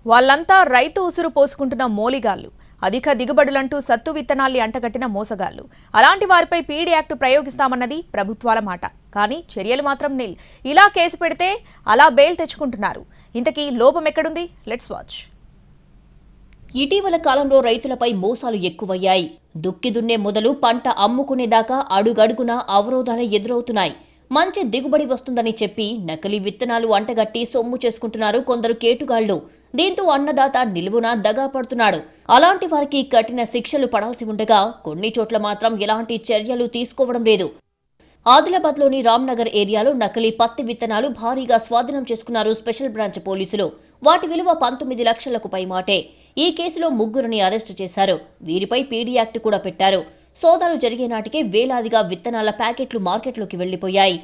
వాళ్ళంతా రైతు ఉసురు పోసుకుంటున్న మోలిగాళ్లు, అధిక దిగుబడులంటూ సత్తు విత్తనాల్ని అంటగట్టిన మోసగాళ్లు. అలాంటి వారిపై పీడీ యాక్ట్ ప్రయోగిస్తామన్నది ప్రభుత్వాల మాట. కానీ చర్యలు మాత్రం నిల్. ఇలా కేసు పెడితే అలా బెయిల్ తెచ్చుకుంటున్నారు. ఇంతకీ లోపం ఎక్కడుంది? Let's watch. ఇటీవల కాలంలో రైతులపై మోసాలు ఎక్కువయ్యాయి. దుక్కి దున్నే మొదలు పంట అమ్ముకునేదాకా అడుగడుగునా అవరోధాలు ఎదురవుతున్నాయి. మంచి దిగుబడి వస్తుందని చెప్పి నకిలీ విత్తనాలు అంటగట్టి సొమ్ము చేసుకుంటున్నారు కొందరు కేటుగాళ్లు. దీంతో అన్నదాత నిలువునా దగా పడుతున్నాడు. అలాంటి వారికి కఠిన శిక్షలు పడాల్సి ఉండగా కొన్ని చోట్ల మాత్రం ఎలాంటి చర్యలు తీసుకోవడం లేదు. ఆదిలాబాద్లోని రామ్నగర్ ఏరియాలో నకిలీ పత్తి విత్తనాలు భారీగా స్వాధీనం చేసుకున్నారు స్పెషల్ బ్రాంచ్ పోలీసులు. వాటి విలువ 19 లక్షలకు పైమాటే. ఈ కేసులో ముగ్గురిని అరెస్టు చేశారు. వీరిపై పీడీ యాక్ట్ కూడా పెట్టారు. సోదాలు జరిగే నాటికే వేలాదిగా విత్తనాల ప్యాకెట్లు మార్కెట్లోకి వెళ్లిపోయాయి.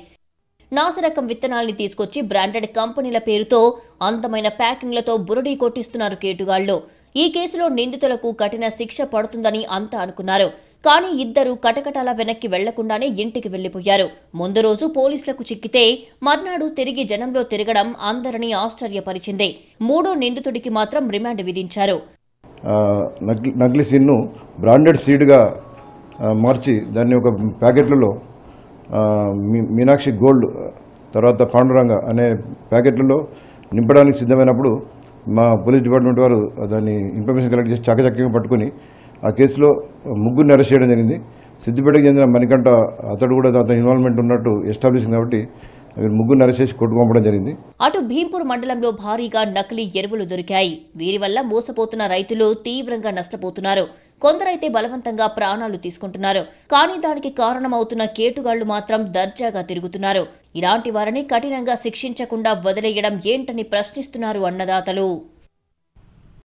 నాసిరకం విత్తనాల్ని తీసుకొచ్చి బ్రాండెడ్ కంపెనీల పేరుతో అందమైన ప్యాకింగ్లతో బురడీ కొట్టిస్తున్నారు కేటుగాళ్లు. ఈ కేసులో నిందితులకు కఠిన శిక్ష పడుతుందని అంతా అనుకున్నారు. కానీ ఇద్దరు కటకటాల వెనక్కి వెళ్లకుండానే ఇంటికి వెళ్లిపోయారు. ముందు రోజు పోలీసులకు చిక్కితే మర్నాడు తిరిగి జనంలో తిరగడం అందరినీ ఆశ్చర్యపరిచింది. మూడో నిందితుడికి మాత్రం రిమాండ్ విధించారు. నకిలీ సీడ్ను బ్రాండెడ్ సీడ్గా మార్చి దాన్ని ఒక ప్యాకెట్లలో మీనాక్షి గోల్డ్ తర్వాత పాండురంగ అనే ప్యాకెట్లలో నింపడానికి సిద్ధమైనప్పుడు మా పోలీస్ డిపార్ట్మెంట్ వారు దాన్ని ఇన్ఫర్మేషన్ కలెక్ట్ చేసి చాకచక్యంగా పట్టుకుని ఆ కేసులో ముగ్గురిని అరెస్ట్ చేయడం జరిగింది. సిద్దిపేటకు చెందిన మణికంఠ అతడు కూడా అతని ఇన్వాల్వ్మెంట్ ఉన్నట్టు ఎస్టాబ్లిష్ కాబట్టి ముగ్గురిని అరెస్ట్ చేసి కొట్టుకు పంపడం జరిగింది. అటు భీంపూర్ మండలంలో భారీగా నకిలీ ఎరువులు దొరికాయి. వీరి వల్ల మోసపోతున్న రైతులు తీవ్రంగా నష్టపోతున్నారు. కొందరైతే బలవంతంగా ప్రాణాలు తీసుకుంటున్నారు. కానీ దానికి కారణమవుతున్న కేటుగాళ్లు మాత్రం దర్జాగా తిరుగుతున్నారు. ఇలాంటి వారిని కఠినంగా శిక్షించకుండా వదిలేయడం ఏంటని ప్రశ్నిస్తున్నారు అన్నదాతలు.